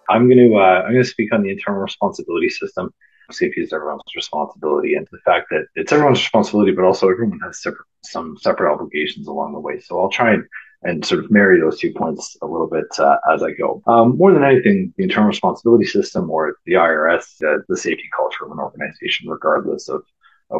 I'm gonna speak on the internal responsibility system. Safety is everyone's responsibility, and the fact that it's everyone's responsibility, but also everyone has some separate obligations along the way. So I'll try and sort of marry those 2 points a little bit as I go. More than anything, the internal responsibility system or the IRS, the safety culture of an organization, regardless of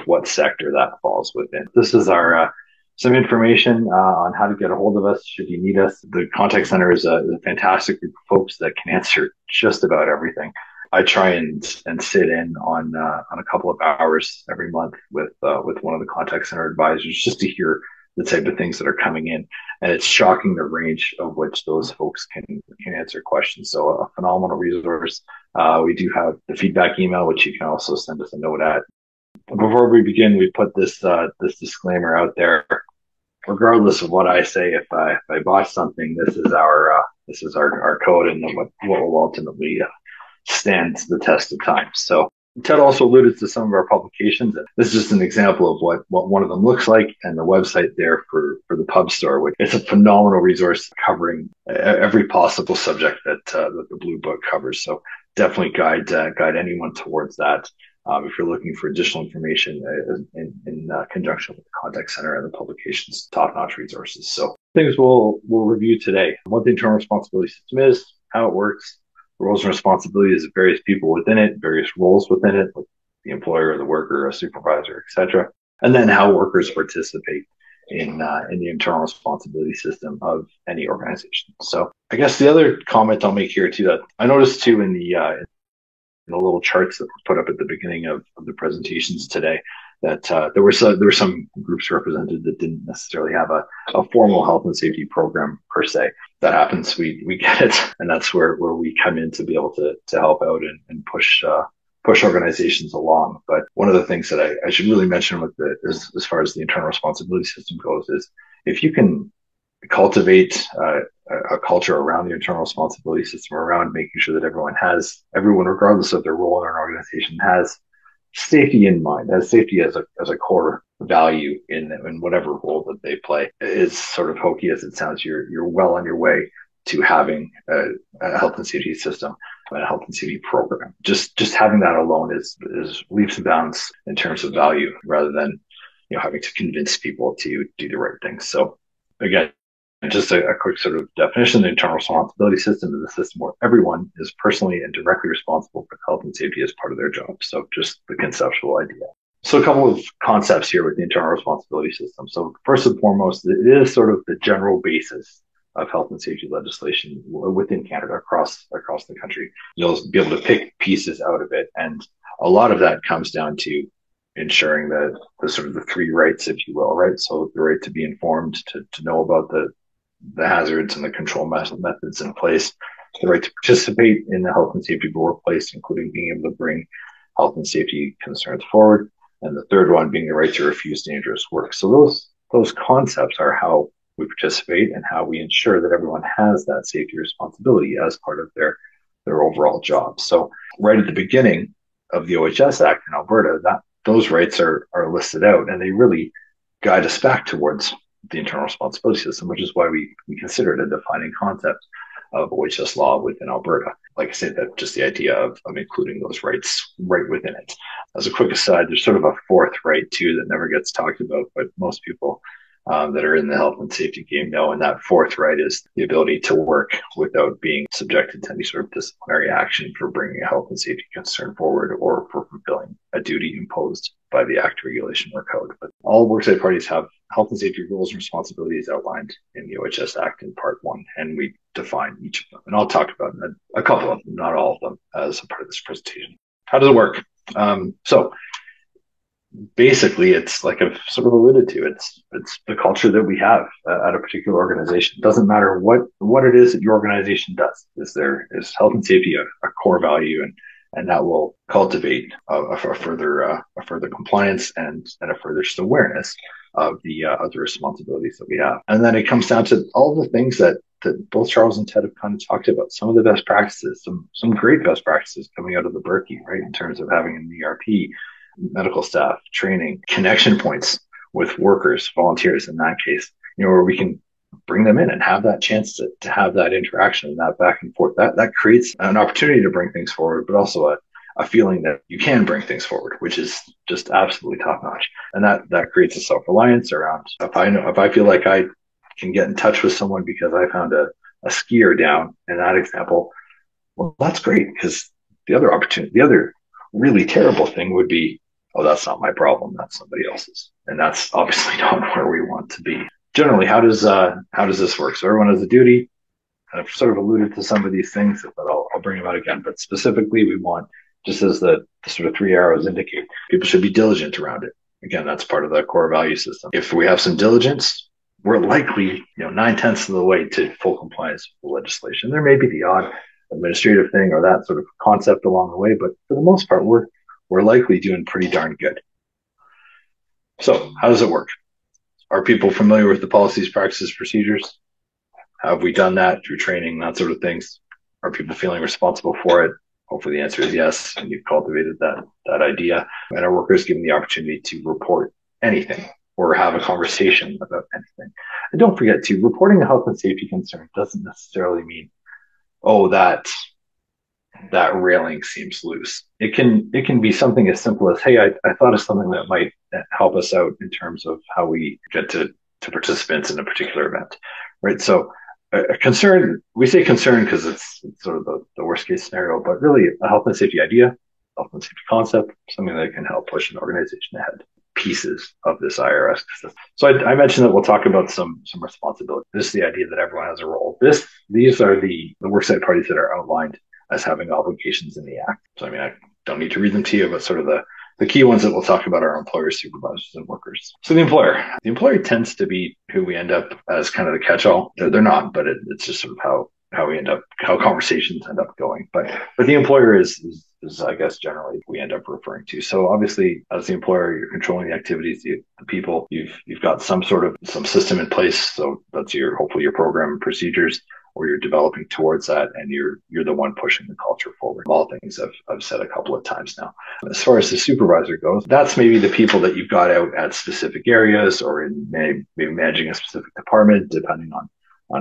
what sector that falls within. This is our some information on how to get a hold of us should you need us. The contact center is a fantastic group of folks that can answer just about everything. I try and sit in on a couple of hours every month with one of the contact center advisors just to hear the type of things that are coming in, and it's shocking the range of which those folks can answer questions. So a phenomenal resource. We do have the feedback email, which you can also send us a note at. Before we begin, we put this disclaimer out there. Regardless of what I say, if I botch something, this is our code and what will ultimately stand the test of time. So Ted also alluded to some of our publications. This is just an example of what one of them looks like, and the website there for the pub store, which it's a phenomenal resource covering every possible subject that the Blue Book covers. So definitely guide anyone towards that. If you're looking for additional information in conjunction with the contact center and the publication's top-notch resources. So things we'll review today: what the internal responsibility system is, how it works, the roles and responsibilities of various people within it, various roles within it, like the employer, the worker, a supervisor, etc., and then how workers participate in the internal responsibility system of any organization. So I guess the other comment I'll make here too, that I noticed too in the little charts that were put up at the beginning of the presentations today, that there were some groups represented that didn't necessarily have a formal health and safety program per se. That happens. We get it, and that's where we come in to be able to help out and push organizations along. But one of the things that I should really mention with as far as the internal responsibility system goes is if you can cultivate a culture around the internal responsibility system, around making sure that everyone, regardless of their role in an organization, has safety in mind, has safety as a core value in whatever role that they play. As sort of hokey as it sounds, you're well on your way to having a health and safety system and a health and safety program. Just having that alone is leaps and bounds in terms of value, rather than having to convince people to do the right thing. So again, just a quick sort of definition: the internal responsibility system is a system where everyone is personally and directly responsible for health and safety as part of their job. So just the conceptual idea. So a couple of concepts here with the internal responsibility system. So first and foremost, it is sort of the general basis of health and safety legislation within Canada, across the country. You'll be able to pick pieces out of it, and a lot of that comes down to ensuring that the sort of the three rights, if you will, right? So the right to be informed, to know about the hazards and the control methods in place, the right to participate in the health and safety of the workplace, including being able to bring health and safety concerns forward, and the third one being the right to refuse dangerous work. So those concepts are how we participate and how we ensure that everyone has that safety responsibility as part of their overall job. So right at the beginning of the OHS Act in Alberta, those rights are listed out, and they really guide us back towards the internal responsibility system, which is why we consider it a defining concept of OHS law within Alberta. Like I said, that just the idea of including those rights right within it. As a quick aside, there's sort of a fourth right too that never gets talked about, but most people that are in the health and safety game know, and that fourth right is the ability to work without being subjected to any sort of disciplinary action for bringing a health and safety concern forward or for fulfilling a duty imposed by the Act, regulation, or code. But all worksite parties have health and safety rules and responsibilities outlined in the OHS Act in Part 1, and we define each of them. And I'll talk about a couple of them, not all of them, as a part of this presentation. How does it work? So basically, it's like I've sort of alluded to, it's the culture that we have at a particular organization. It doesn't matter what it is that your organization does. Is health and safety a core value, and that will cultivate a further compliance and a further just awareness of the responsibilities that we have. And then it comes down to all the things that both Charles and Ted have kind of talked about. Some of the best practices, some great best practices coming out of the Berkey, right, in terms of having an ERP, medical staff training, connection points with workers, volunteers in that case, where we can bring them in and have that chance to have that interaction and that back and forth. That creates an opportunity to bring things forward, but also a feeling that you can bring things forward, which is just absolutely top notch. And that creates a self-reliance around, if I feel like I can get in touch with someone because I found a skier down in that example, well, that's great, because the other really terrible thing would be, oh, that's not my problem, that's somebody else's. And that's obviously not where we want to be. Generally, how does this work? So everyone has a duty. I've sort of alluded to some of these things, but I'll bring them out again. But specifically, we want, just as the sort of three arrows indicate, people should be diligent around it. Again, that's part of the core value system. If we have some diligence, we're likely, 9/10 of the way to full compliance with the legislation. There may be the odd administrative thing or that sort of concept along the way, but for the most part, we're likely doing pretty darn good. So how does it work? Are people familiar with the policies, practices, procedures? Have we done that through training, that sort of things? Are people feeling responsible for it? Hopefully the answer is yes, and you've cultivated that idea. And our workers given the opportunity to report anything or have a conversation about anything. And don't forget too, reporting a health and safety concern doesn't necessarily mean, oh, that railing seems loose. It can be something as simple as, hey, I thought of something that might help us out in terms of how we get to participants in a particular event, right? So a concern, we say concern because it's sort of the worst case scenario, but really a health and safety idea, health and safety concept, something that can help push an organization ahead. Pieces of this IRS system. So I mentioned that we'll talk about some responsibility. This is the idea that everyone has a role. These are the worksite parties that are outlined as having obligations in the Act. So I don't need to read them to you, but sort of the key ones that we'll talk about are employers, supervisors, and workers. So the employer tends to be who we end up as kind of the catch-all. They're not, but it's just sort of how conversations end up going. But the employer is I guess generally we end up referring to. So obviously as the employer, you're controlling the activities, the people, you've got some system in place. So that's hopefully your program and procedures, or you're developing towards that, and you're the one pushing the culture forward. All things I've said a couple of times now. As far as the supervisor goes, that's maybe the people that you've got out at specific areas or in maybe managing a specific department, depending on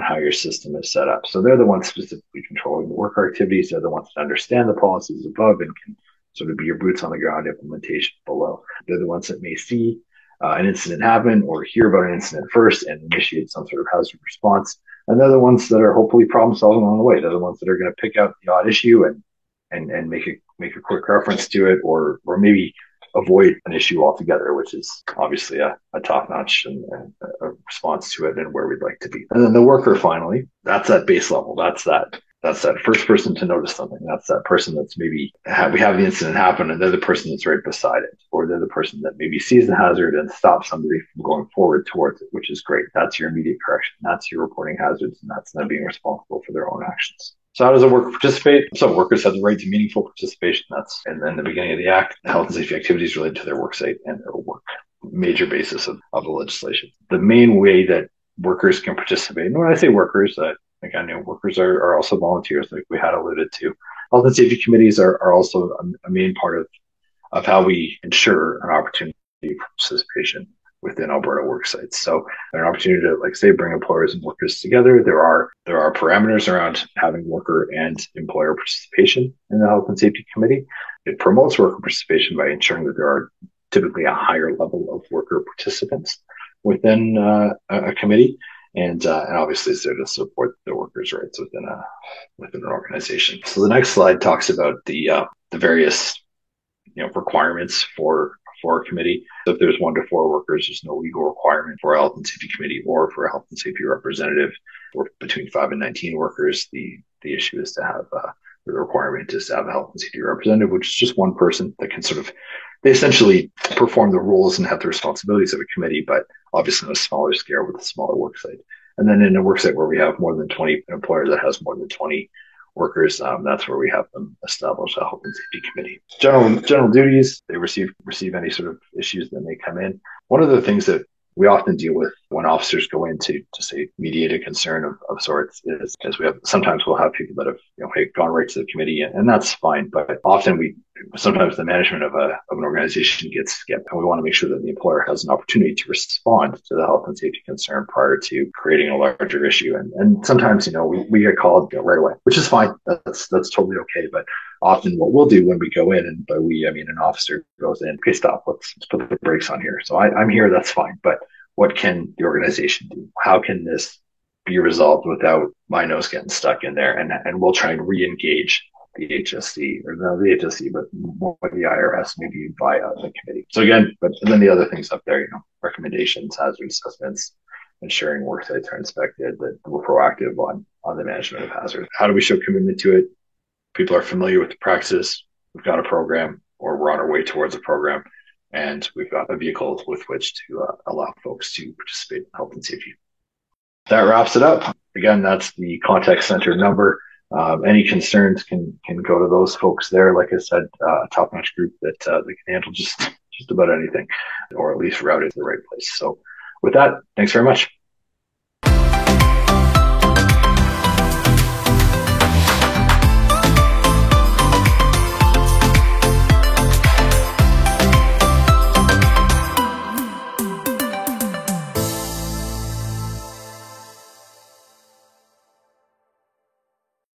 how your system is set up. So they're the ones specifically controlling the worker activities. They're the ones that understand the policies above and can sort of be your boots on the ground implementation below. They're the ones that may see an incident happen or hear about an incident first and initiate some sort of hazard response. And they're the ones that are hopefully problem solving along the way. They're the ones that are going to pick out the odd issue and make a quick reference to it, or maybe avoid an issue altogether, which is obviously a top notch and a response to it and where we'd like to be. And then the worker, finally, that's that base level. That's that first person to notice something. That's that person that's maybe we have the incident happen and they're the person that's right beside it, or they're the person that maybe sees the hazard and stops somebody from going forward towards it, which is great. That's your immediate correction. That's your reporting hazards, and that's them being responsible for their own actions. So how does a worker participate? So workers have the right to meaningful participation. That's in the beginning of the Act, health and safety activities related to their work site and their work, major basis of the legislation. The main way that workers can participate, and when I say workers, workers are also volunteers, like we had alluded to. Health and safety committees are also a main part of how we ensure an opportunity for participation within Alberta work sites. So an opportunity to, like say, bring employers and workers together. There are parameters around having worker and employer participation in the health and safety committee. It promotes worker participation by ensuring that there are typically a higher level of worker participants within a committee. And obviously it's there to support the workers' rights within an organization. So the next slide talks about the various requirements for a committee. So if there's 1 to 4 workers, there's no legal requirement for a health and safety committee or for a health and safety representative. Or between 5 and 19 workers, the issue is to have the requirement is to have a health and safety representative, which is just one person that can they essentially perform the roles and have the responsibilities of a committee, but obviously on a smaller scale with a smaller work site. And then in a work site where we have more than 20 employers that has more than 20 workers, that's where we have them establish a health and safety committee. General duties, they receive any sort of issues that may come in. One of the things that we often deal with when officers go in to say mediate a concern of sorts is because sometimes we'll have people that have, hey, gone right to the committee, and that's fine. But often sometimes the management of an organization gets skipped, and we want to make sure that the employer has an opportunity to respond to the health and safety concern prior to creating a larger issue. And sometimes, we get called right away, which is fine. That's totally okay. But often what we'll do when we go in, and by we, I mean an officer goes in, okay, stop, let's put the brakes on here. So I'm here, that's fine. But what can the organization do? How can this be resolved without my nose getting stuck in there? And we'll try and re-engage the HSC, or not the HSC, but more the IRS, maybe via the committee. So again, but then the other things up there, recommendations, hazard assessments, ensuring work sites are inspected, that we're proactive on the management of hazards. How do we show commitment to it? People are familiar with the practice. We've got a program, or we're on our way towards a program, and we've got a vehicle with which to allow folks to participate in health and safety. That wraps it up. Again, that's the contact center number. Any concerns can go to those folks there. Like I said, a top-notch group that they can handle just about anything, or at least route it to the right place. So with that, thanks very much.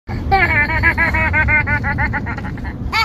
Ha ha ha ha ha ha ha ha ha ha ha!